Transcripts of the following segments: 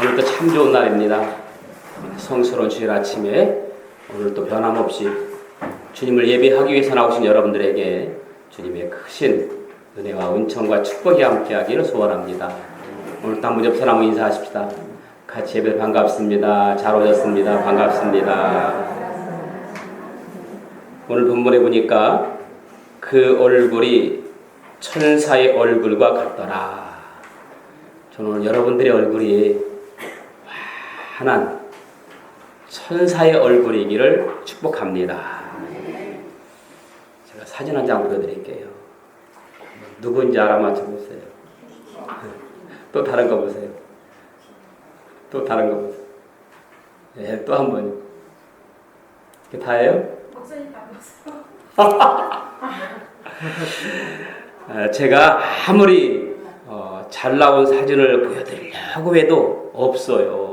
오늘도 참 좋은 날입니다. 성스러운 주일 아침에 오늘 또 변함없이 주님을 예배하기 위해서 나오신 여러분들에게 주님의 크신 은혜와 은총과 축복이 함께하기를 소원합니다. 오늘 또 한번 옆사람 인사하십시다. 같이 예배 반갑습니다. 잘 오셨습니다. 반갑습니다. 오늘 본문에 보니까 그 얼굴이 천사의 얼굴과 같더라. 저는 오늘 여러분들의 얼굴이 환한 천사의 얼굴이기를 축복합니다. 제가 사진 한 장 보여드릴게요. 누구인지 알아맞혀 보세요. 또 다른 거 보세요. 또 다른 거 보세요. 네, 또 한 번. 이게 다예요? 목소리 닮았어. 제가 아무리 잘 나온 사진을 보여드리려고 해도 없어요.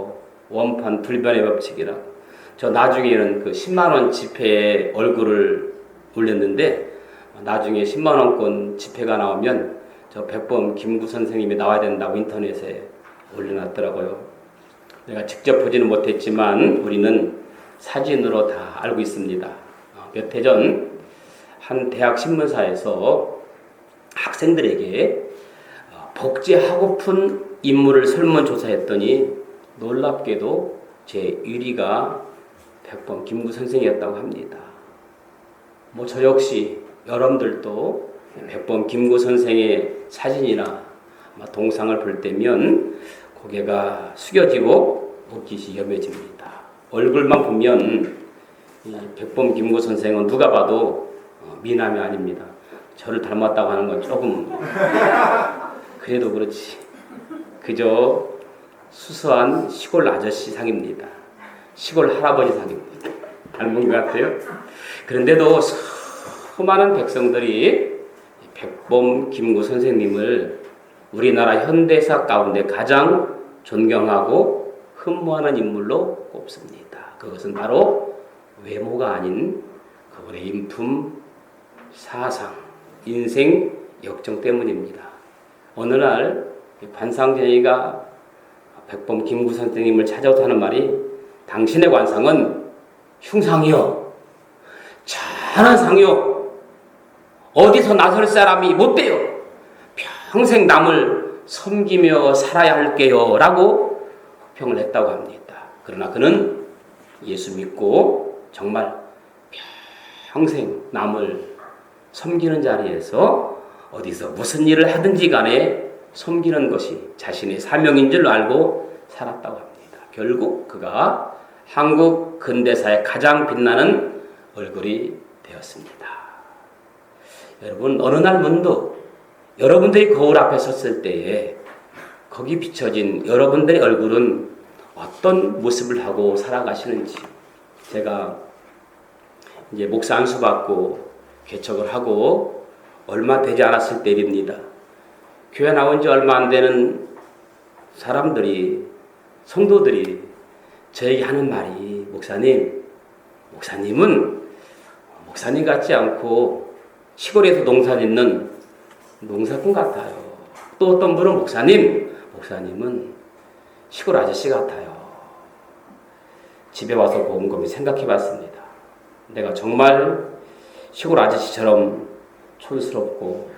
원판 불변의 법칙이라. 저 나중에는 그 10만원 지폐에 얼굴을 올렸는데 나중에 10만원권 지폐가 나오면 저 백범 김구 선생님이 나와야 된다고 인터넷에 올려놨더라고요. 내가 직접 보지는 못했지만 우리는 사진으로 다 알고 있습니다. 몇 해 전 한 대학 신문사에서 학생들에게 복제하고픈 인물을 설문조사했더니 놀랍게도 제 1위가 백범 김구 선생이었다고 합니다. 뭐 저 역시 여러분들도 백범 김구 선생의 사진이나 동상을 볼 때면 고개가 숙여지고 옷깃이 염해집니다. 얼굴만 보면 이 백범 김구 선생은 누가 봐도 미남이 아닙니다. 저를 닮았다고 하는 건 조금 그래도 그렇지. 그저 수수한 시골 아저씨 상입니다. 시골 할아버지 상입니다. 닮은 것 같아요. 그런데도 수많은 백성들이 백범 김구 선생님을 우리나라 현대사 가운데 가장 존경하고 흠모하는 인물로 꼽습니다. 그것은 바로 외모가 아닌 그분의 인품, 사상, 인생, 역정 때문입니다. 어느 날 관상쟁이가 백범 김구 선생님을 찾아서 하는 말이 당신의 관상은 흉상이요, 천한 상이요, 어디서 나설 사람이 못 돼요. 평생 남을 섬기며 살아야 할게요 라고 호평을 했다고 합니다. 그러나 그는 예수 믿고 정말 평생 남을 섬기는 자리에서 어디서 무슨 일을 하든지 간에 섬기는 것이 자신의 사명인 줄 알고 살았다고 합니다. 결국 그가 한국 근대사의 가장 빛나는 얼굴이 되었습니다. 여러분, 어느 날 문득 여러분들이 거울 앞에 섰을 때에 거기 비춰진 여러분들의 얼굴은 어떤 모습을 하고 살아가시는지, 제가 이제 목사 안수 받고 개척을 하고 얼마 되지 않았을 때 일입니다. 교회 나온 지 얼마 안 되는 사람들이, 성도들이 저에게 하는 말이, 목사님은 목사님 같지 않고 시골에서 농사 짓는 농사꾼 같아요. 또 어떤 분은 목사님은 시골 아저씨 같아요. 집에 와서 곰곰이 생각해 봤습니다. 내가 정말 시골 아저씨처럼 촌스럽고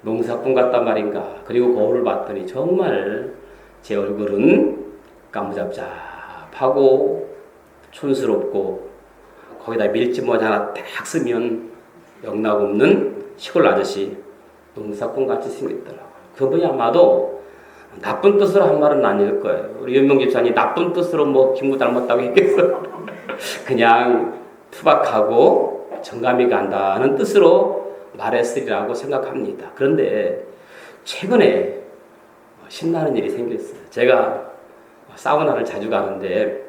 농사꾼 같단 말인가. 그리고 거울을 봤더니 정말 제 얼굴은 까무잡잡하고 촌스럽고 거기다 밀짚모자 하나 딱 쓰면 영락 없는 시골 아저씨, 농사꾼 같이 생겼더라고요. 그분이 아마도 나쁜 뜻으로 한 말은 아닐 거예요. 우리 윤명 집사님 나쁜 뜻으로 뭐 김구 닮았다고 했겠어요. 그냥 투박하고 정감이 간다는 뜻으로 말했으리라고 생각합니다. 그런데 최근에 신나는 일이 생겼어요. 제가 사우나를 자주 가는데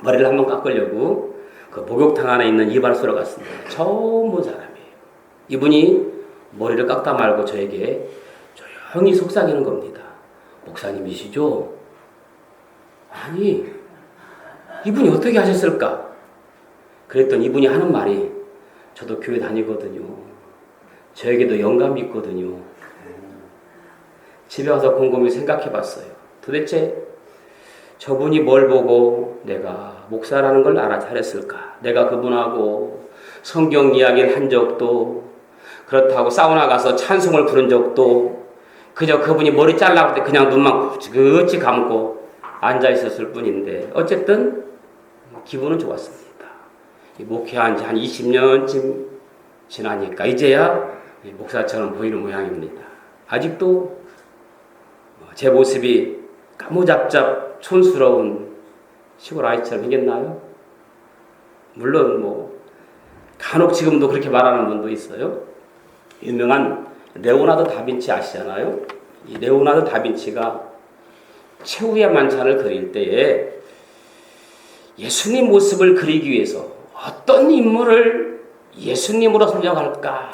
머리를 한번 깎으려고 그 목욕탕 안에 있는 이발소로 갔습니다. 처음 본 사람이에요. 이분이 머리를 깎다 말고 저에게 조용히 속삭이는 겁니다. 목사님이시죠? 아니, 이분이 어떻게 하셨을까? 그랬더니 이분이 하는 말이, 저도 교회 다니거든요. 저에게도 영감이 있거든요. 집에 와서 곰곰이 생각해 봤어요. 도대체 저분이 뭘 보고 내가 목사라는 걸 알아차렸을까? 내가 그분하고 성경 이야기를 한 적도, 그렇다고 사우나 가서 찬송을 부른 적도, 그저 그분이 머리 잘라고 때 그냥 눈만 굳이 감고 앉아 있었을 뿐인데, 어쨌든 기분은 좋았습니다. 목회한 지 한 20년쯤 지나니까 이제야 목사처럼 보이는 모양입니다. 아직도 제 모습이 까무잡잡 촌스러운 시골 아이처럼 생겼나요? 물론 간혹 지금도 그렇게 말하는 분도 있어요. 유명한 레오나르도 다빈치 아시잖아요? 이 레오나르도 다빈치가 최후의 만찬을 그릴 때에 예수님 모습을 그리기 위해서 어떤 인물을 예수님으로 설정할까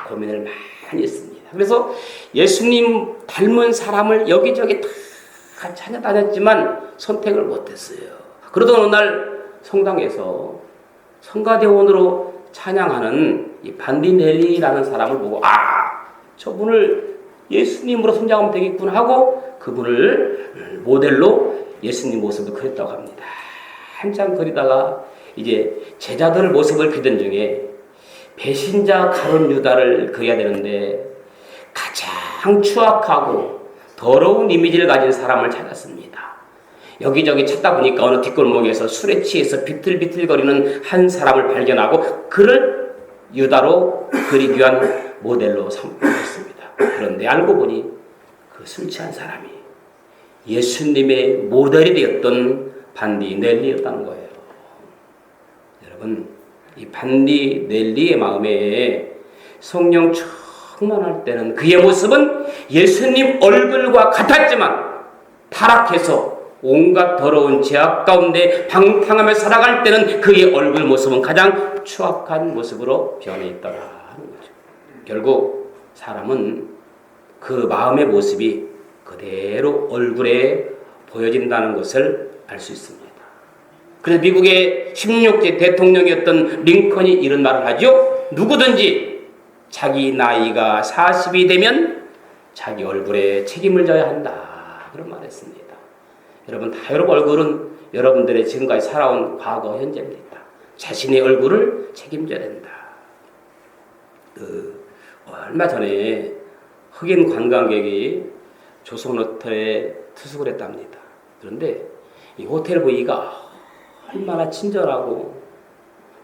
고민을 많이 했습니다. 그래서 예수님 닮은 사람을 여기저기 다 찾아다녔지만 선택을 못했어요. 그러던 어느 날 성당에서 성가대원으로 찬양하는 이 반디넬리라는 사람을 보고 저분을 예수님으로 선정하면 되겠구나 하고 그분을 모델로 예수님 모습을 그렸다고 합니다. 한참 그리다가 이제 제자들 모습을 그리던 중에 배신자 가룟 유다를 그려야 되는데 가장 추악하고 더러운 이미지를 가진 사람을 찾았습니다. 여기저기 찾다 보니까 어느 뒷골목에서 술에 취해서 비틀비틀거리는 한 사람을 발견하고 그를 유다로 그리기 위한 모델로 삼고 있습니다. 그런데 알고 보니 그 술 취한 사람이 예수님의 모델이 되었던 반디넬리였다는 거예요. 여러분, 이 반디넬리의 마음에 성령 충만할 때는 그의 모습은 예수님 얼굴과 같았지만 타락해서 온갖 더러운 죄악 가운데 방탕하며 살아갈 때는 그의 얼굴 모습은 가장 추악한 모습으로 변해 있더라 하는 거죠. 결국 사람은 그 마음의 모습이 그대로 얼굴에 보여진다는 것을 알 수 있습니다. 그래서 미국의 16대 대통령이었던 링컨이 이런 말을 하죠. 누구든지 자기 나이가 40이 되면 자기 얼굴에 책임을 져야 한다. 그런 말을 했습니다. 여러분, 여러분 얼굴은 여러분들의 지금까지 살아온 과거, 현재입니다. 자신의 얼굴을 책임져야 된다. 얼마 전에 흑인 관광객이 조선 호텔에 투숙을 했답니다. 그런데 이 호텔 부위가 얼마나 친절하고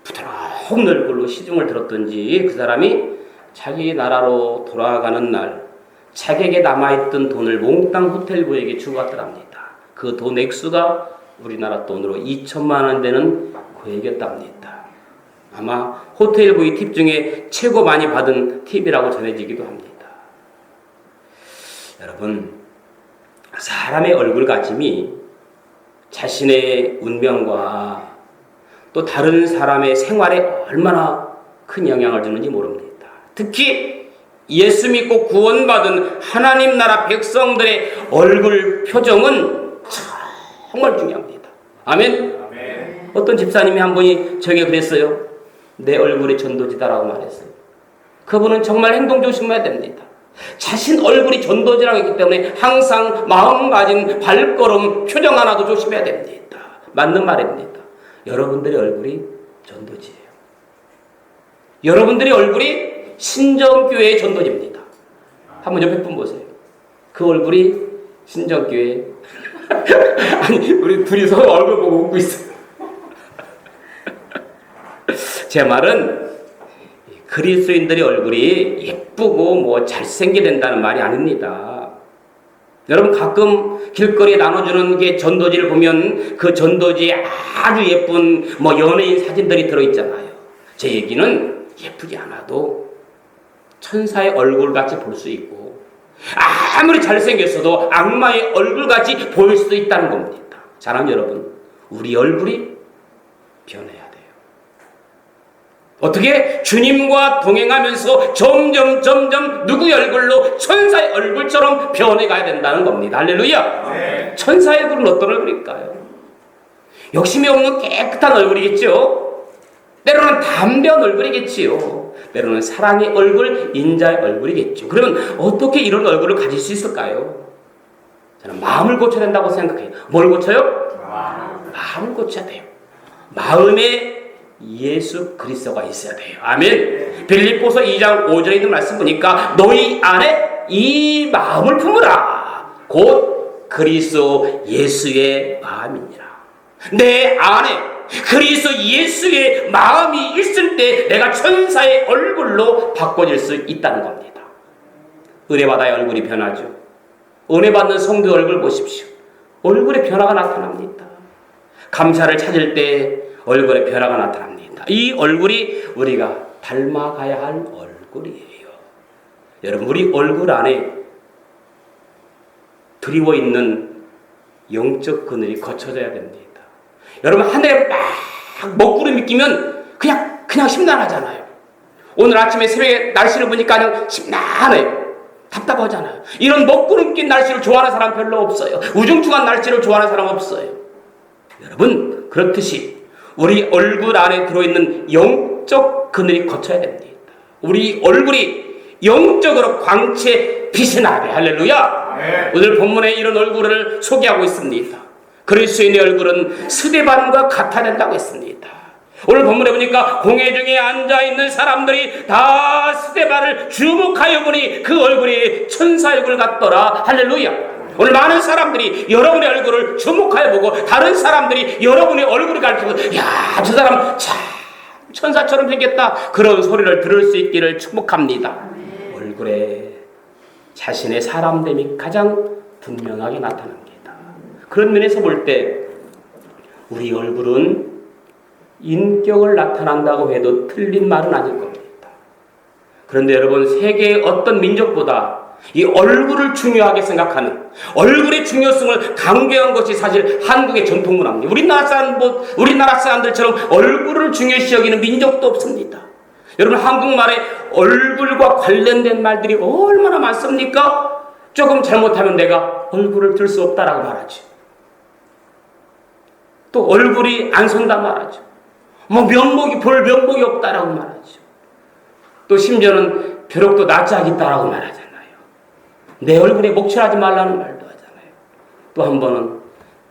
부드러운 얼굴로 시중을 들었던지 그 사람이 자기 나라로 돌아가는 날 자기에게 남아있던 돈을 몽땅 호텔 부에게 주고 갔더랍니다. 그 돈 액수가 우리나라 돈으로 2천만 원 되는 고액이었답니다. 아마 호텔 부의 팁 중에 최고 많이 받은 팁이라고 전해지기도 합니다. 여러분, 사람의 얼굴가짐이 자신의 운명과 또 다른 사람의 생활에 얼마나 큰 영향을 주는지 모릅니다. 특히 예수 믿고 구원받은 하나님 나라 백성들의 얼굴 표정은 정말 중요합니다. 아멘? 아멘. 어떤 집사님이 한 분이 저에게 그랬어요. 내 얼굴이 전도지다라고 말했어요. 그분은 정말 행동 조심해야 됩니다. 자신 얼굴이 전도지라고 했기 때문에 항상 마음가짐, 발걸음, 표정 하나도 조심해야 됩니다. 맞는 말입니다. 여러분들의 얼굴이 전도지예요. 여러분들의 얼굴이 신정교회의 전도지입니다. 한번 옆에 분 보세요. 그 얼굴이 신정교회. 아니, 우리 둘이 서로 얼굴 보고 웃고 있어요. 제 말은 그리스도인들의 얼굴이 예쁘고 잘생겨야 된다는 말이 아닙니다. 여러분, 가끔 길거리에 나눠주는 게 전도지를 보면 그 전도지에 아주 예쁜 연예인 사진들이 들어있잖아요. 제 얘기는 예쁘지 않아도 천사의 얼굴같이 볼 수 있고 아무리 잘생겼어도 악마의 얼굴같이 보일 수도 있다는 겁니다. 사랑하는 여러분, 우리 얼굴이 변해야 돼요. 어떻게? 주님과 동행하면서 점점 누구의 얼굴로? 천사의 얼굴처럼 변해가야 된다는 겁니다. 할렐루야. 네. 천사의 얼굴은 어떤 얼굴일까요? 욕심이 없는 깨끗한 얼굴이겠죠. 때로는 담대한 얼굴이겠지요. 때로는 사랑의 얼굴, 인자의 얼굴이겠죠. 그러면 어떻게 이런 얼굴을 가질 수 있을까요? 저는 마음을 고쳐야 된다고 생각해요. 뭘 고쳐요? 마음을 고쳐야 돼요. 마음에 예수 그리스도가 있어야 돼요. 아멘. 빌립보서 2장 5절에 있는 말씀 보니까 너희 안에 이 마음을 품으라. 곧 그리스도 예수의 마음이니라. 내 안에 그리스도 예수의 마음이 있을 때 내가 천사의 얼굴로 바꿔질 수 있다는 겁니다. 은혜받아야 얼굴이 변하죠. 은혜받는 성도의 얼굴 보십시오. 얼굴에 변화가 나타납니다. 감사를 찾을 때 얼굴에 변화가 나타납니다. 이 얼굴이 우리가 닮아가야 할 얼굴이에요. 여러분, 우리 얼굴 안에 드리워 있는 영적 그늘이 거쳐져야 됩니다. 여러분, 하늘에 막 먹구름이 끼면 그냥 심란하잖아요. 오늘 아침에 새벽에 날씨를 보니까 그냥 심란해요. 답답하잖아요. 이런 먹구름 낀 날씨를 좋아하는 사람 별로 없어요. 우중충한 날씨를 좋아하는 사람 없어요. 여러분, 그렇듯이 우리 얼굴 안에 들어있는 영적 그늘이 거쳐야 됩니다. 우리 얼굴이 영적으로 광채 빛이 나게. 할렐루야. 네. 오늘 본문에 이런 얼굴을 소개하고 있습니다. 그리스도인의 얼굴은 스데반과 같아야 된다고 했습니다. 오늘 본문에 보니까 공회 중에 앉아있는 사람들이 다 스데반을 주목하여 보니 그 얼굴이 천사 얼굴 같더라. 할렐루야. 오늘 많은 사람들이 여러분의 얼굴을 주목하여 보고 다른 사람들이 여러분의 얼굴을 가르치고 야, 저 사람 참 천사처럼 생겼다. 그런 소리를 들을 수 있기를 축복합니다. 얼굴에 자신의 사람됨이 가장 분명하게 나타납니다. 그런 면에서 볼 때 우리 얼굴은 인격을 나타난다고 해도 틀린 말은 아닐 겁니다. 그런데 여러분, 세계의 어떤 민족보다 이 얼굴을 중요하게 생각하는, 얼굴의 중요성을 강조한 것이 사실 한국의 전통 문화입니다. 우리나라 사람들처럼 얼굴을 중요시 여기는 민족도 없습니다. 여러분, 한국말에 얼굴과 관련된 말들이 얼마나 많습니까? 조금 잘못하면 내가 얼굴을 들 수 없다라고 말하죠. 또 얼굴이 안 선다 말하죠. 볼 면목이 없다라고 말하죠. 또 심지어는 벼룩도 낯짝있다라고 말하잖아요. 내 얼굴에 목칠하지 말라는 말도 하잖아요. 또 한 번은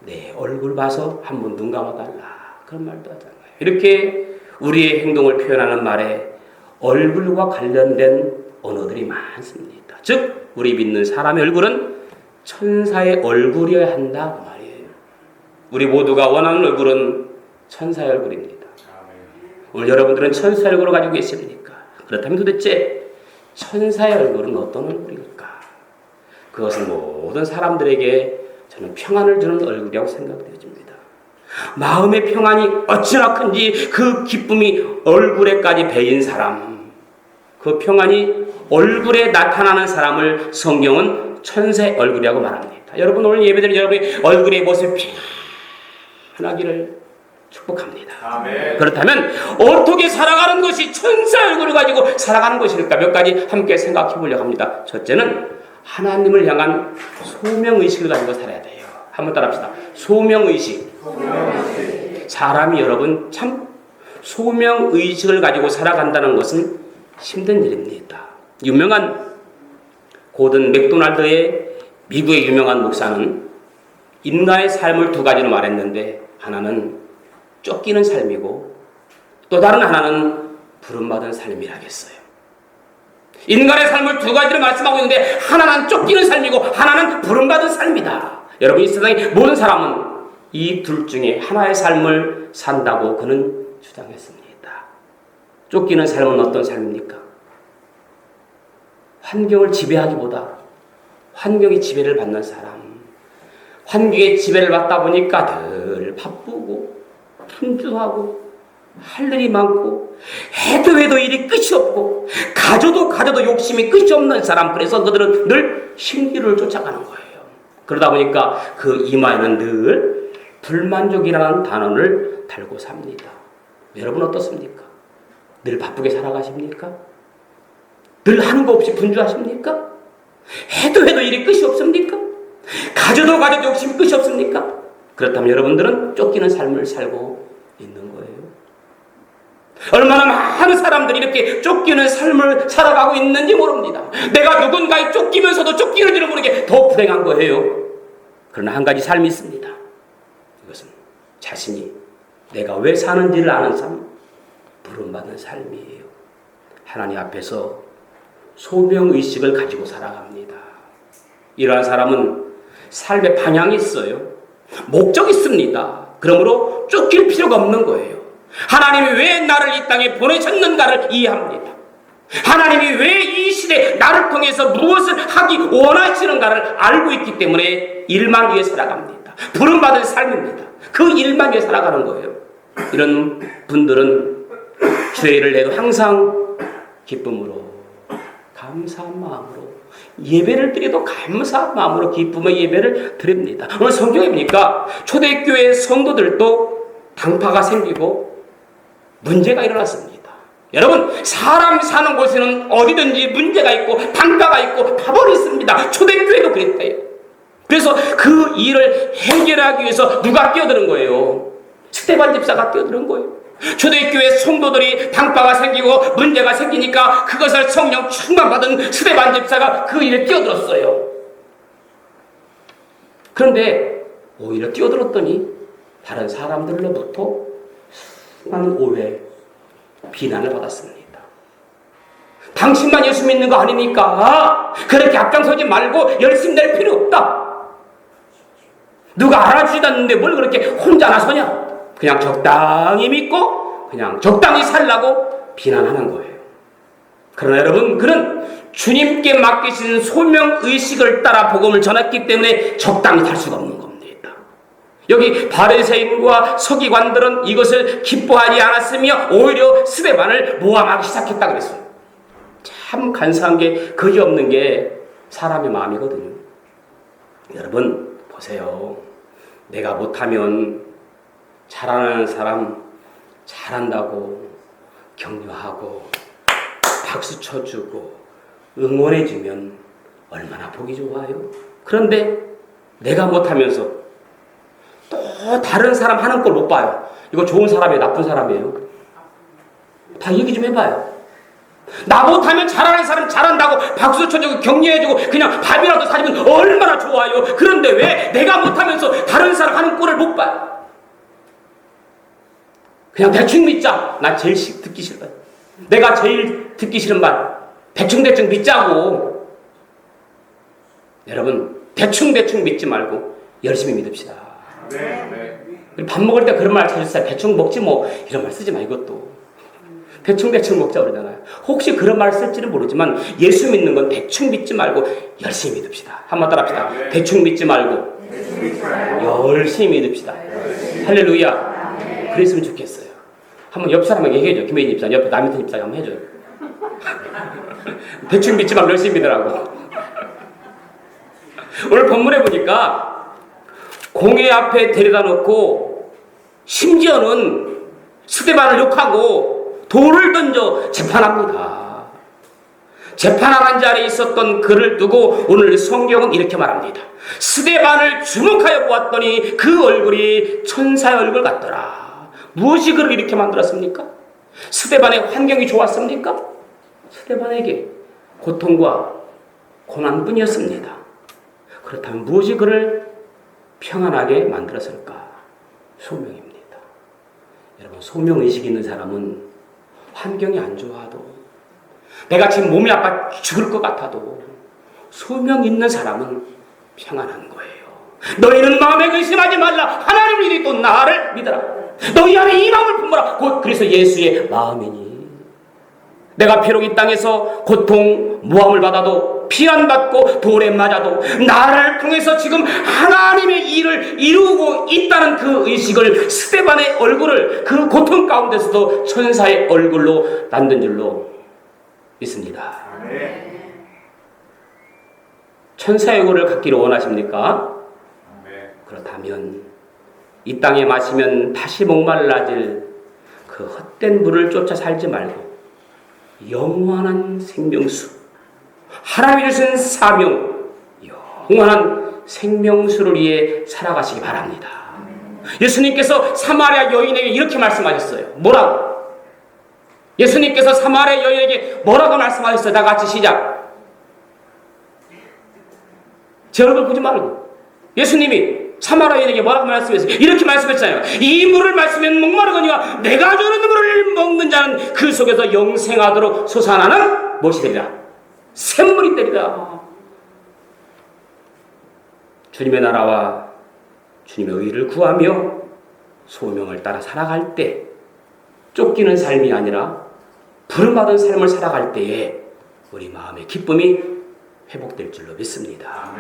내 얼굴 봐서 한 번 눈 감아달라, 그런 말도 하잖아요. 이렇게 우리의 행동을 표현하는 말에 얼굴과 관련된 언어들이 많습니다. 즉 우리 믿는 사람의 얼굴은 천사의 얼굴이어야 한다 그 말이에요. 우리 모두가 원하는 얼굴은 천사의 얼굴입니다. 오늘 여러분들은 천사의 얼굴을 가지고 계십니까? 그렇다면 도대체 천사의 얼굴은 어떤 얼굴일까? 그것은 모든 사람들에게 저는 평안을 주는 얼굴이라고 생각되어집니다. 마음의 평안이 어찌나 큰지 그 기쁨이 얼굴에까지 배인 사람, 그 평안이 얼굴에 나타나는 사람을 성경은 천사의 얼굴이라고 말합니다. 여러분, 오늘 예배드린 여러분의 얼굴의 모습이 편하기를 축복합니다. 아멘. 그렇다면 어떻게 살아가는 것이 천사의 얼굴을 가지고 살아가는 것일까? 몇 가지 함께 생각해 보려고 합니다. 첫째는 하나님을 향한 소명의식을 가지고 살아야 돼요. 한번 따라합시다. 소명의식. 사람이 여러분 참 소명의식을 가지고 살아간다는 것은 힘든 일입니다. 유명한 고든 맥도날드의 미국의 유명한 목사는 인간의 삶을 두 가지로 말했는데, 하나는 쫓기는 삶이고 또 다른 하나는 부름받은 삶이라겠어요. 인간의 삶을 두 가지로 말씀하고 있는데 하나는 쫓기는 삶이고 하나는 부름받은 삶이다. 여러분, 이 세상의 모든 사람은 이 둘 중에 하나의 삶을 산다고 그는 주장했습니다. 쫓기는 삶은 어떤 삶입니까? 환경을 지배하기보다 환경의 지배를 받는 사람, 환경의 지배를 받다 보니까 늘 바쁘고 분주하고 할 일이 많고 해도 일이 끝이 없고 가져도 욕심이 끝이 없는 사람, 그래서 그들은 늘 신기루를 쫓아가는 거예요. 그러다 보니까 그 이마에는 늘 불만족이라는 단어를 달고 삽니다. 여러분 어떻습니까? 늘 바쁘게 살아가십니까? 늘 하는 거 없이 분주하십니까? 해도 일이 끝이 없습니까? 가져도 욕심이 끝이 없습니까? 그렇다면 여러분들은 쫓기는 삶을 살고 있는 거예요. 얼마나 많은 사람들이 이렇게 쫓기는 삶을 살아가고 있는지 모릅니다. 내가 누군가에 쫓기면서도 쫓기는 줄을 모르게 더 불행한 거예요. 그러나 한 가지 삶이 있습니다. 이것은 자신이 내가 왜 사는지를 아는 삶, 부름받은 삶이에요. 하나님 앞에서 소명의식을 가지고 살아갑니다. 이러한 사람은 삶의 방향이 있어요. 목적이 있습니다. 그러므로 쫓길 필요가 없는 거예요. 하나님이 왜 나를 이 땅에 보내셨는가를 이해합니다. 하나님이 왜 이 시대에 나를 통해서 무엇을 하기 원하시는가를 알고 있기 때문에 일만 위해 살아갑니다. 부름받은 삶입니다. 그 일만 위해 살아가는 거예요. 이런 분들은 죄를 내도 항상 기쁨으로, 감사한 마음으로, 예배를 드려도 감사한 마음으로 기쁨의 예배를 드립니다. 오늘 성경에 보니까 초대교회 성도들도 당파가 생기고 문제가 일어났습니다. 여러분, 사람 사는 곳에는 어디든지 문제가 있고 당파가 있고 파벌이 있습니다. 초대교회도 그랬대요. 그래서 그 일을 해결하기 위해서 누가 끼어드는 거예요? 스데반 집사가 끼어드는 거예요. 초대교회 성도들이 당파가 생기고 문제가 생기니까 그것을 성령 충만받은 스데반 집사가 그 일에 끼어들었어요. 그런데 오히려 끼어들었더니 다른 사람들로부터 수많은 오해, 비난을 받았습니다. 당신만 예수 믿는 거 아니니까 그렇게 앞장서지 말고 열심히 낼 필요 없다. 누가 알아주지도 않는데 뭘 그렇게 혼자 나서냐? 그냥 적당히 믿고 그냥 적당히 살라고 비난하는 거예요. 그러나 여러분, 그는 주님께 맡기신 소명의식을 따라 복음을 전했기 때문에 적당히 살 수가 없는 겁니다. 여기 바리새인과 서기관들은 이것을 기뻐하지 않았으며 오히려 스데반을 모함하기 시작했다 그랬어요. 참 간사한 게, 그지 없는 게 사람의 마음이거든요. 여러분 보세요. 내가 못하면 잘하는 사람 잘한다고 격려하고 박수 쳐주고 응원해주면 얼마나 보기 좋아요. 그런데 내가 못하면서 또 다른 사람 하는 걸 못 봐요. 이거 좋은 사람이에요, 나쁜 사람이에요? 다 얘기 좀 해봐요. 나 못하면 잘하는 사람 잘한다고 박수 쳐주고 격려해주고 그냥 밥이라도 사주면 얼마나 좋아요. 그런데 왜 내가 못하면서 다른 사람 하는 꼴을 못 봐요? 그냥 대충 믿자. 나 제일 듣기 싫어요. 내가 제일 듣기 싫은 말, 대충대충 믿자고. 여러분, 대충대충 믿지 말고 열심히 믿읍시다. 밥 먹을 때 그런 말 찾으세요. 대충 먹지 뭐, 이런 말 쓰지 마. 이것도 대충대충 먹자 그러잖아요. 혹시 그런 말 쓸지는 모르지만 예수 믿는 건 대충 믿지 말고 열심히 믿읍시다. 한번 따라합시다. 대충 믿지 말고 열심히 믿읍시다. 할렐루야. 그랬으면 좋겠어요. 한번 옆 사람에게 얘기해줘. 김혜인 집사, 옆에 남인턴 집사 한번 해줘요. 대충 믿지 말고 열심히 믿으라고. 오늘 본문에 보니까 공회 앞에 데려다 놓고 심지어는 스데반을 욕하고 돌을 던져 재판합니다. 재판하는 자리에 있었던 그를 두고 오늘 성경은 이렇게 말합니다. 스데반을 주목하여 보았더니 그 얼굴이 천사의 얼굴 같더라. 무엇이 그를 이렇게 만들었습니까? 스데반의 환경이 좋았습니까? 스데반에게 고통과 고난뿐이었습니다. 그렇다면 무엇이 그를 평안하게 만들었을까? 소명입니다. 여러분, 소명의식이 있는 사람은 환경이 안 좋아도, 내가 지금 몸이 아파 죽을 것 같아도 소명 있는 사람은 평안한 거예요. 너희는 마음에 의심하지 말라. 하나님을 이리 또 나를 믿어라. 너희 안에 이 마음을 품어라. 곧 그리스도 예수의 마음이니. 내가 비록 이 땅에서 고통, 모함을 받아도, 피한받고 돌에 맞아도 나를 통해서 지금 하나님의 일을 이루고 있다는 그 의식을, 스데반의 얼굴을 그 고통 가운데서도 천사의 얼굴로 만든 줄로 믿습니다. 천사의 얼굴을 갖기를 원하십니까? 그렇다면 이 땅에 마시면 다시 목말라질 그 헛된 물을 쫓아 살지 말고 영원한 생명수, 하나님이 주신 사명, 영원한 생명수를 위해 살아가시기 바랍니다. 예수님께서 사마리아 여인에게 이렇게 말씀하셨어요. 뭐라고? 예수님께서 사마리아 여인에게 뭐라고 말씀하셨어요? 다 같이 시작. 제 얼굴 보지 말고 예수님이 사마리아 여인에게 뭐라고 말씀했어요? 이렇게 말씀했잖아요. 이 물을 마시면 목마르거니와 내가 주는 물을 먹는 자는 그 속에서 영생하도록 솟아나는 무엇이 되리라? 샘물이 되리라. 주님의 나라와 주님의 의를 구하며 소명을 따라 살아갈 때 쫓기는 삶이 아니라 부름받은 삶을 살아갈 때에 우리 마음의 기쁨이 회복될 줄로 믿습니다.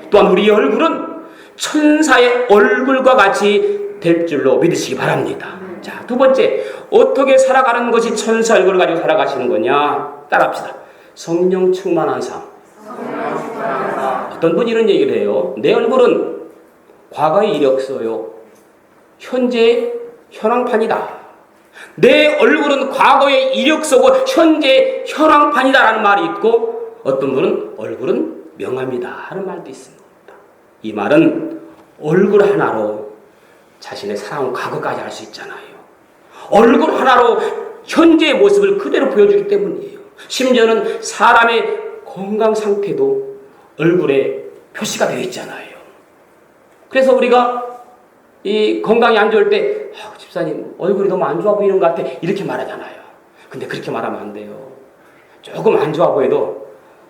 또한 우리의 얼굴은 천사의 얼굴과 같이 될 줄로 믿으시기 바랍니다. 자, 두 번째, 어떻게 살아가는 것이 천사 얼굴을 가지고 살아가시는 거냐? 따라합시다. 성령 충만한 삶. 어떤 분이 이런 얘기를 해요. 내 얼굴은 과거의 이력서요, 현재 현황판이다. 내 얼굴은 과거의 이력서고 현재 현황판이다라는 말이 있고, 어떤 분은 얼굴은 명함이다 하는 말도 있습니다. 이 말은 얼굴 하나로 자신의 살아온 과거까지 알 수 있잖아요. 얼굴 하나로 현재의 모습을 그대로 보여주기 때문이에요. 심지어는 사람의 건강 상태도 얼굴에 표시가 되어 있잖아요. 그래서 우리가 이 건강이 안 좋을 때 집사님 얼굴이 너무 안 좋아 보이는 것 같아 이렇게 말하잖아요. 근데 그렇게 말하면 안 돼요. 조금 안 좋아 보여도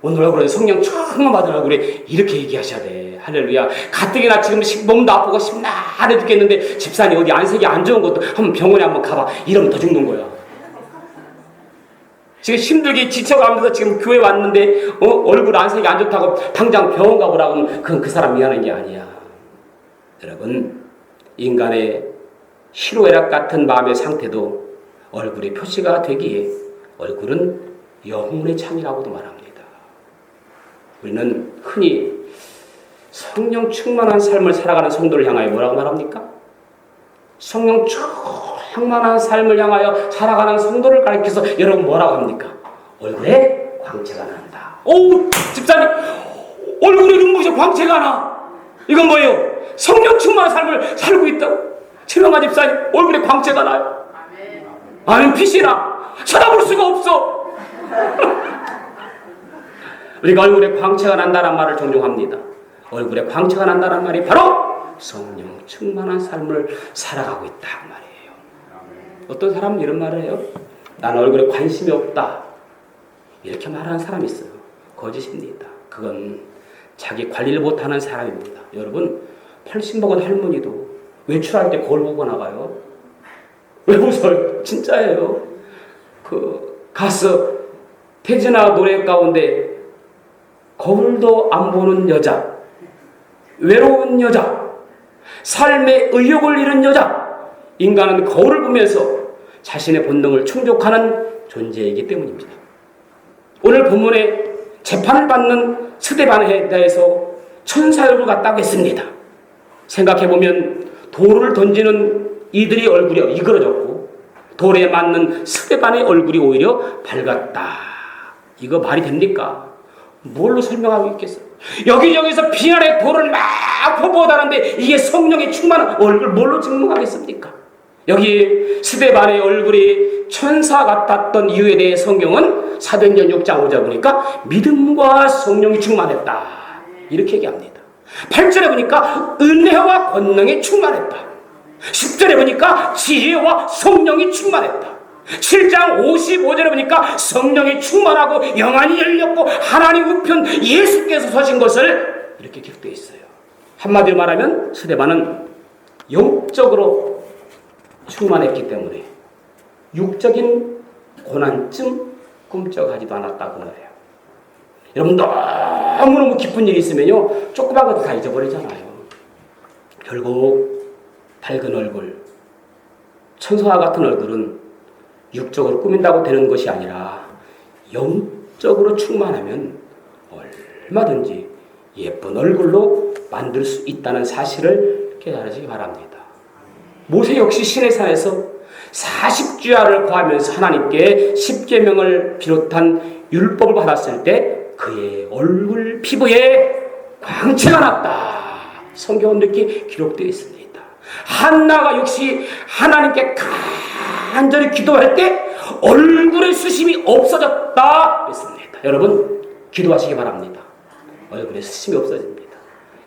오늘 얼굴은 성령 충만 받은 얼굴에 이렇게 얘기하셔야 돼. 할렐루야. 가뜩이나 지금 몸도 아프고 심란해 죽겠는데 집사님 어디 안색이 안 좋은 것도 한번 병원에 한번 가봐. 이러면 더 죽는 거야. 지금 힘들게 지쳐가면서 지금 교회 왔는데 얼굴 안색이 안 좋다고 당장 병원 가보라고 하면 그건 그 사람 미안한 게 아니야. 여러분, 인간의 희로애락 같은 마음의 상태도 얼굴에 표시가 되기에 얼굴은 영혼의 창이라고도 말합니다. 우리는 흔히 성령 충만한 삶을 살아가는 성도를 향하여 뭐라고 말합니까? 성령 충만한 삶을 향하여 살아가는 성도를 가리켜서 여러분 뭐라고 합니까? 얼굴에 광채가 난다. 오, 집사님 얼굴에 눈부셔 광채가 나. 이건 뭐예요? 성령 충만한 삶을 살고 있다고. 최명아 집사님 얼굴에 광채가 나요. 아멘. 빛이 나. 쳐다볼 수가 없어. 우리가 얼굴에 광채가 난다는 말을 종종 합니다. 얼굴에 광채가 난다는 말이 바로 성령 충만한 삶을 살아가고 있다 말이에요. 어떤 사람은 이런 말을 해요. 나는 얼굴에 관심이 없다. 이렇게 말하는 사람이 있어요. 거짓입니다. 그건 자기 관리를 못하는 사람입니다. 여러분, 80 먹은 할머니도 외출할 때 거울 보고 나가요. 왜 웃어요? 진짜예요. 그 가수 태진아 노래 가운데 거울도 안 보는 여자, 외로운 여자, 삶의 의욕을 잃은 여자. 인간은 거울을 보면서 자신의 본능을 충족하는 존재이기 때문입니다. 오늘 본문에 재판을 받는 스데반에 대해서 천사 얼굴 같다고 했습니다. 생각해보면 돌을 던지는 이들의 얼굴이 이그러졌고 돌에 맞는 스데반의 얼굴이 오히려 밝았다. 이거 말이 됩니까? 뭘로 설명하고 있겠어요? 여기저기서 비난의 돌을 막 퍼부어다는데 이게 성령의 충만한 얼굴 뭘로 증명하겠습니까? 여기 스데반의 얼굴이 천사 같았던 이유에 대해 성경은 사도행전 6장 5절 보니까 믿음과 성령이 충만했다 이렇게 얘기합니다. 8절에 보니까 은혜와 권능이 충만했다. 10절에 보니까 지혜와 성령이 충만했다. 7장 55절에 보니까 성령이 충만하고 영안이 열렸고 하나님 우편 예수께서 서신 것을 이렇게 기록되어 있어요. 한마디로 말하면 스데반은 영적으로 충만했기 때문에 육적인 고난쯤 꿈쩍하지도 않았다고 말해요. 여러분, 너무너무 기쁜 일이 있으면요 조그만 것도 다 잊어버리잖아요. 결국 밝은 얼굴, 천사와 같은 얼굴은 육적으로 꾸민다고 되는 것이 아니라 영적으로 충만하면 얼마든지 예쁜 얼굴로 만들 수 있다는 사실을 깨달으시기 바랍니다. 모세 역시 시내산에서 40주야를 구하면서 하나님께 10계명을 비롯한 율법을 받았을 때 그의 얼굴 피부에 광채가 났다. 성경은 이렇게 기록되어 있습니다. 한나가 역시 하나님께 간절히 기도할 때 얼굴에 수심이 없어졌다 했습니다. 여러분, 기도하시기 바랍니다. 얼굴에 수심이 없어집니다.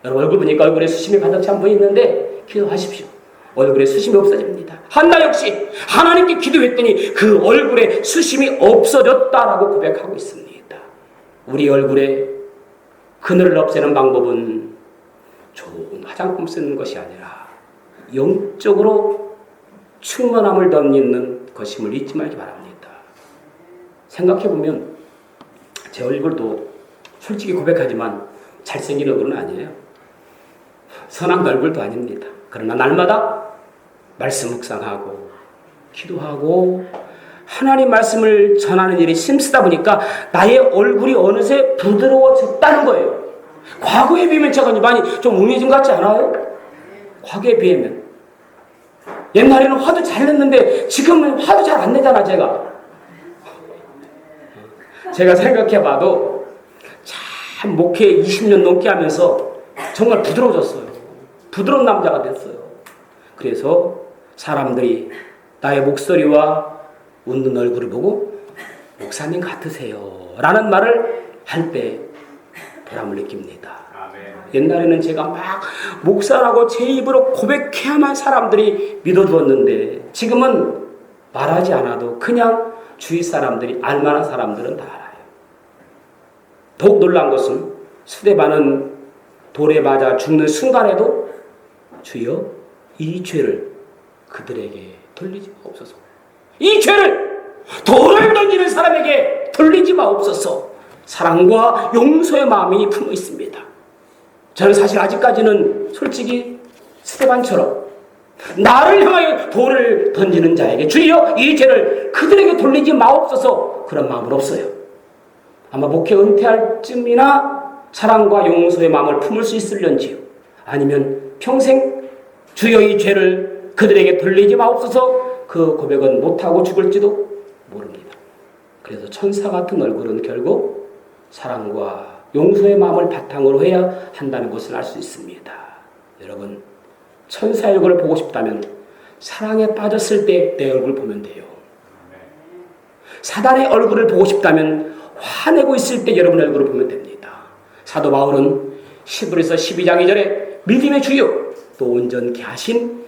여러분 얼굴 보니까 얼굴에 수심이 가득 찬 분이 있는데 기도하십시오. 얼굴에 수심이 없어집니다. 한나 역시 하나님께 기도했더니 그 얼굴에 수심이 없어졌다라고 고백하고 있습니다. 우리 얼굴에 그늘을 없애는 방법은 좋은 화장품 쓰는 것이 아니라 영적으로 충만함을 덧입는 것임을 잊지 말기 바랍니다. 생각해보면 제 얼굴도 솔직히 고백하지만 잘생긴 얼굴은 아니에요. 선한 얼굴도 아닙니다. 그러나 날마다 말씀 묵상하고 기도하고 하나님 말씀을 전하는 일이 힘쓰다 보니까 나의 얼굴이 어느새 부드러워졌다는 거예요. 과거에 비하면 제가 많이 좀 웅해진 것 같지 않아요? 과거에 비하면. 옛날에는 화도 잘 냈는데 지금은 화도 잘 안 내잖아 제가 생각해봐도 참 목회 20년 넘게 하면서 정말 부드러워졌어요. 부드러운 남자가 됐어요. 그래서 사람들이 나의 목소리와 웃는 얼굴을 보고 목사님 같으세요 라는 말을 할 때 보람을 느낍니다. 옛날에는 제가 막 목사라고 제 입으로 고백해야만 사람들이 믿어주었는데 지금은 말하지 않아도 그냥 주위 사람들이 알만한 사람들은 다 알아요. 더욱 놀라운 것은 스데반은 돌에 맞아 죽는 순간에도 주여 이 죄를 그들에게 돌리지 마옵소서. 이 죄를 돌을 던지는 사람에게 돌리지 마옵소서. 사랑과 용서의 마음이 품어 있습니다. 저는 사실 아직까지는 솔직히 스데반처럼 나를 향하여 돌을 던지는 자에게 주여 이 죄를 그들에게 돌리지 마옵소서 그런 마음은 없어요. 아마 목회 은퇴할 쯤이나 사랑과 용서의 마음을 품을 수 있을런지요. 아니면 평생 주여 이 죄를 그들에게 돌리지 마옵소서 그 고백은 못하고 죽을지도 모릅니다. 그래서 천사 같은 얼굴은 결국 사랑과 용서의 마음을 바탕으로 해야 한다는 것을 알 수 있습니다. 여러분 천사의 얼굴을 보고 싶다면 사랑에 빠졌을 때 내 얼굴을 보면 돼요. 사단의 얼굴을 보고 싶다면 화내고 있을 때 여러분 얼굴을 보면 됩니다. 사도 바울은 히브리서 12장 2절에 믿음의 주요 또 온전케 하신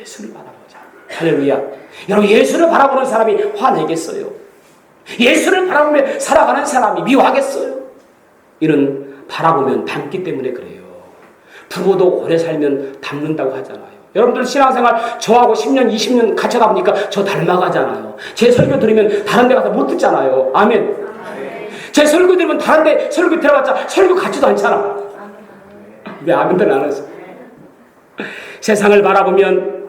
예수를 바라보자. 할렐루야. 여러분 예수를 바라보는 사람이 화내겠어요? 예수를 바라보며 살아가는 사람이 미워하겠어요? 이는 바라보면 닮기 때문에 그래요. 부부도 오래 살면 닮는다고 하잖아요. 여러분들 신앙생활 저하고 10년 20년 같이 하다 보니까 저 닮아가잖아요. 제 설교 들으면 다른 데 가서 못 듣잖아요. 아멘. 제 설교 들으면 다른 데 설교 들어봤자 설교 같지도 않잖아. 왜 아멘들 안 하세요? 세상을 바라보면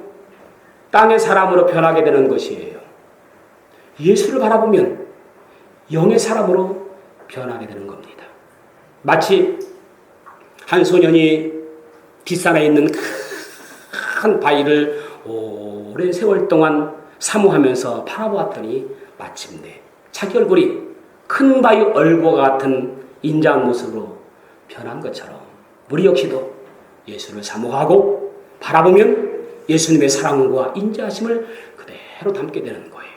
땅의 사람으로 변하게 되는 것이에요. 예수를 바라보면 영의 사람으로 변하게 되는 겁니다. 마치 한 소년이 뒷산에 있는 큰 바위를 오랜 세월 동안 사모하면서 바라보았더니 마침내 자기 얼굴이 큰 바위 얼굴과 같은 인자한 모습으로 변한 것처럼 우리 역시도 예수를 사모하고 바라보면 예수님의 사랑과 인자하심을 그대로 담게 되는 거예요.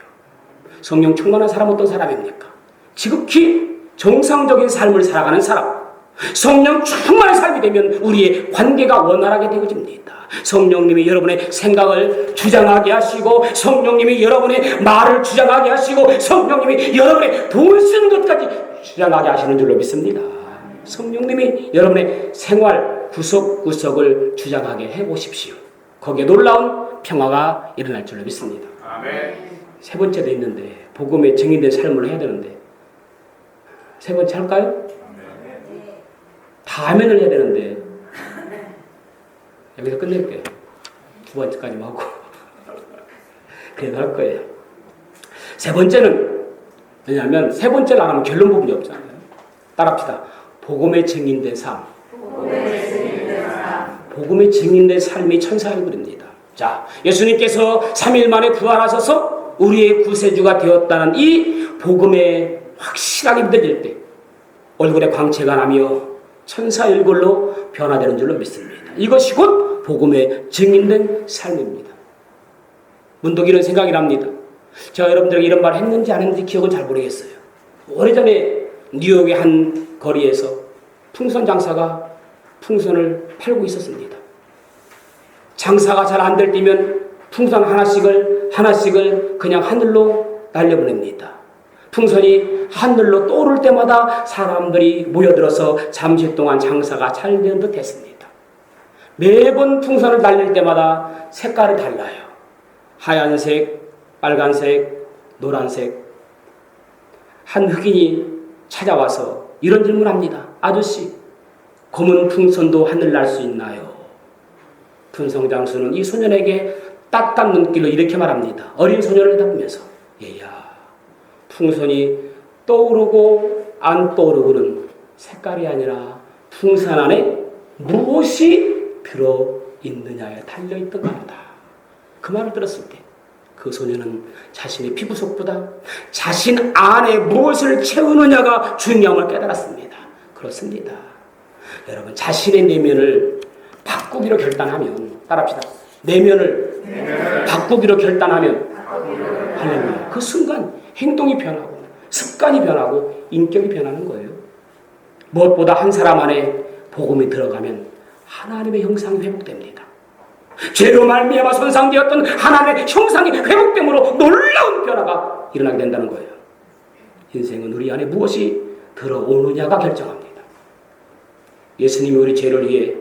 성령 충만한 사람은 어떤 사람입니까? 지극히 정상적인 삶을 살아가는 사람. 성령 충만한 삶이 되면 우리의 관계가 원활하게 되어집니다. 성령님이 여러분의 생각을 주장하게 하시고 성령님이 여러분의 말을 주장하게 하시고 성령님이 여러분의 돈 쓰는 것까지 주장하게 하시는 줄로 믿습니다. 성령님이 여러분의 생활 구석구석을 주장하게 해보십시오. 거기에 놀라운 평화가 일어날 줄로 믿습니다. 아멘. 세 번째도 있는데 복음에 증인된 삶을 해야 되는데 세 번째 할까요? 다 아멘을 해야 되는데 여기서 끝낼게요. 두 번째까지만 하고 그래도 할 거예요. 세 번째는 왜냐하면 세 번째를 안 하면 결론 부분이 없잖아요. 따라합시다. 복음에 증인된 삶. 복음에 증인된 삶이 천사 얼굴입니다. 자, 예수님께서 3일 만에 부활하셔서 우리의 구세주가 되었다는 이 복음에 확실하게 믿어질 때 얼굴에 광채가 나며 천사 얼굴로 변화되는 줄로 믿습니다. 이것이 곧 복음에 증인된 삶입니다. 문득 이런 생각이 납니다. 제가 여러분들에게 이런 말을 했는지 안 했는지 기억은 잘 모르겠어요. 오래전에 뉴욕의 한 거리에서 풍선 장사가 풍선을 팔고 있었습니다. 장사가 잘 안 될 때면 풍선 하나씩을 그냥 하늘로 날려보냅니다. 풍선이 하늘로 떠오를 때마다 사람들이 모여들어서 잠시 동안 장사가 잘 되는 듯 했습니다. 매번 풍선을 날릴 때마다 색깔이 달라요. 하얀색, 빨간색, 노란색. 한 흑인이 찾아와서 이런 질문을 합니다. 아저씨, 검은 풍선도 하늘 날 수 있나요? 분성장수는 이 소년에게 따뜻한 눈길로 이렇게 말합니다. 어린 소년을 내다보면서, 얘야, 풍선이 떠오르고 안 떠오르고는 색깔이 아니라 풍선 안에 무엇이 들어있느냐에 달려있던 겁니다. 그 말을 들었을 때 그 소년은 자신의 피부 속보다 자신 안에 무엇을 채우느냐가 중요함을 깨달았습니다. 그렇습니다. 여러분, 자신의 내면을 바꾸기로 결단하면, 따라합시다. 내면을 바꾸기로 결단하면, 할렐루야, 그 순간 행동이 변하고 습관이 변하고 인격이 변하는 거예요. 무엇보다 한 사람 안에 복음이 들어가면 하나님의 형상이 회복됩니다. 죄로 말미암아 손상되었던 하나님의 형상이 회복됨으로 놀라운 변화가 일어나게 된다는 거예요. 인생은 우리 안에 무엇이 들어오느냐가 결정합니다. 예수님이 우리 죄를 위해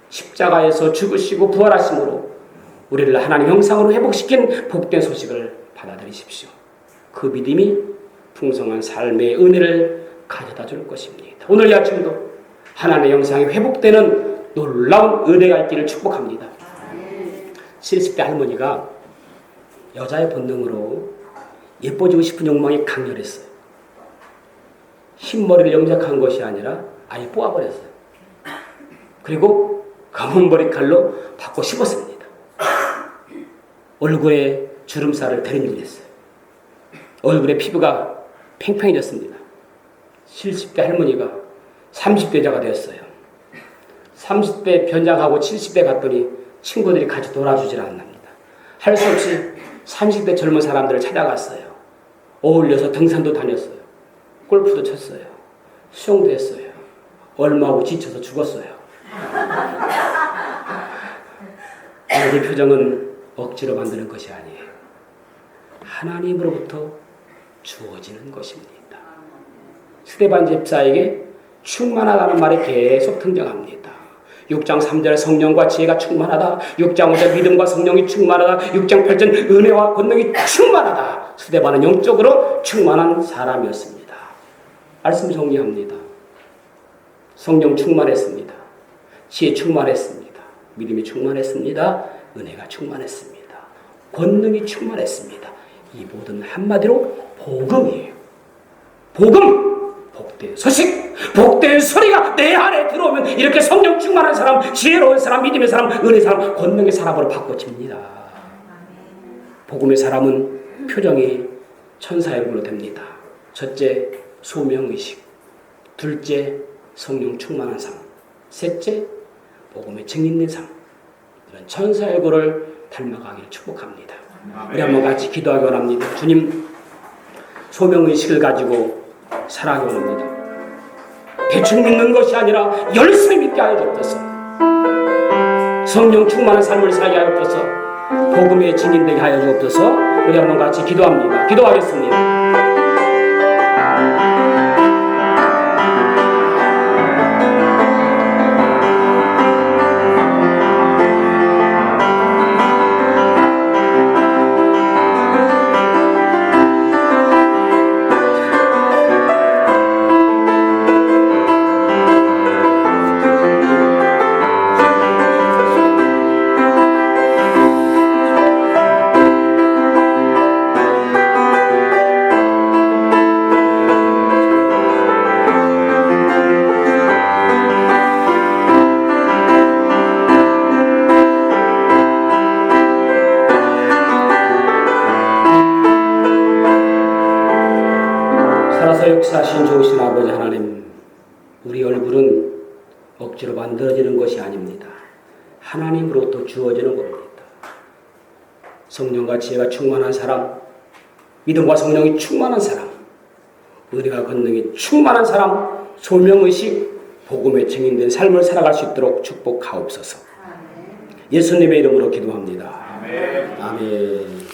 십자가에서 죽으시고 부활하심으로 우리를 하나님 형상으로 회복시킨 복된 소식을 받아들이십시오. 그 믿음이 풍성한 삶의 은혜를 가져다 줄 것입니다. 오늘 이 아침도 하나님의 형상이 회복되는 놀라운 은혜가 있기를 축복합니다. 70대 할머니가 여자의 본능으로 예뻐지고 싶은 욕망이 강렬했어요. 흰머리를 염색한 것이 아니라 아예 뽑아버렸어요. 그리고 검은 머리칼로 바꿔 씹었습니다. 얼굴에 주름살을 들이밀었어요. 얼굴에 피부가 팽팽해졌습니다. 70대 할머니가 30대자가 되었어요. 30대 변장하고 70대 갔더니 친구들이 같이 놀아주질 않습니다. 할 수 없이 30대 젊은 사람들을 찾아갔어요. 어울려서 등산도 다녔어요. 골프도 쳤어요. 수영도 했어요. 얼마고 지쳐서 죽었어요. 우리 표정은 억지로 만드는 것이 아니에요. 하나님으로부터 주어지는 것입니다. 스데반 집사에게 충만하다는 말이 계속 등장합니다. 6장 3절 성령과 지혜가 충만하다. 6장 5절 믿음과 성령이 충만하다. 6장 8절 은혜와 권능이 충만하다. 스데반은 영적으로 충만한 사람이었습니다. 말씀 정리합니다. 성령 충만했습니다. 지혜 충만했습니다. 믿음이 충만했습니다. 은혜가 충만했습니다. 권능이 충만했습니다. 이 모든 한마디로 복음이에요. 복음! 복된 소식, 복된 소리가 내 안에 들어오면 이렇게 성령 충만한 사람, 지혜로운 사람, 믿음의 사람, 은혜의 사람, 권능의 사람으로 바꿔집니다. 복음의 사람은 표정이 천사의 얼굴로 됩니다. 첫째, 소명의식. 둘째, 성령 충만한 삶. 셋째, 복음의 증인된 삶. 이런 천사의 얼굴을 닮아가기를 축복합니다. 우리 한번 같이 기도하기 원합니다. 주님, 소명의식을 가지고 살아가기 원합니다. 대충 믿는 것이 아니라 열심히 믿게 하여 주옵소서. 성령 충만한 삶을 살게 하여 주옵소서. 복음의 증인되게 하여 주옵소서. 우리 한번 같이 기도합니다. 기도하겠습니다. 역사하신 좋으신 아버지 하나님, 우리 얼굴은 억지로 만들어지는 것이 아닙니다. 하나님으로부터 주어지는 겁니다. 성령과 지혜가 충만한 사람, 믿음과 성령이 충만한 사람, 은혜와 권능이 충만한 사람, 소명의식, 복음에 증인된 삶을 살아갈 수 있도록 축복하옵소서. 예수님의 이름으로 기도합니다. 아멘.